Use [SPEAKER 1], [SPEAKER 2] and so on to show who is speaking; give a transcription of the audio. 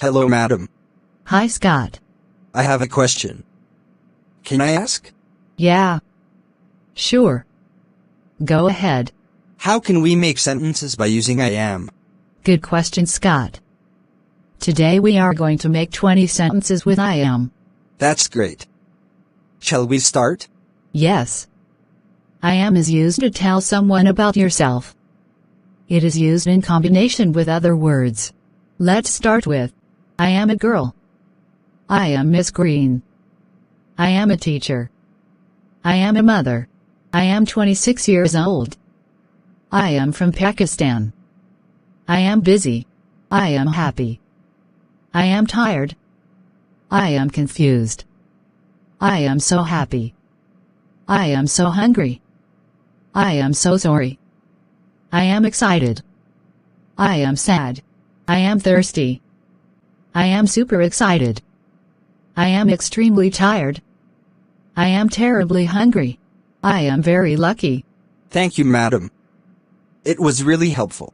[SPEAKER 1] Hello, madam.
[SPEAKER 2] Hi, Scott.
[SPEAKER 1] I have a question. Can I ask?
[SPEAKER 2] Yeah. Sure. Go ahead.
[SPEAKER 1] How can we make sentences by using I am?
[SPEAKER 2] Good question, Scott. Today we are going to make 20 sentences with I am.
[SPEAKER 1] That's great. Shall we start?
[SPEAKER 2] Yes. I am is used to tell someone about yourself. It is used in combination with other words. Let's start with I am a girl. I am Miss Green. I am a teacher. I am a mother. I am 26 years old. I am from Pakistan. I am busy. I am happy. I am tired. I am confused. I am so happy. I am so hungry. I am so sorry. I am excited. I am sad. I am thirsty. I am super excited. I am extremely tired. I am terribly hungry. I am very lucky.
[SPEAKER 1] Thank you, madam. It was really helpful.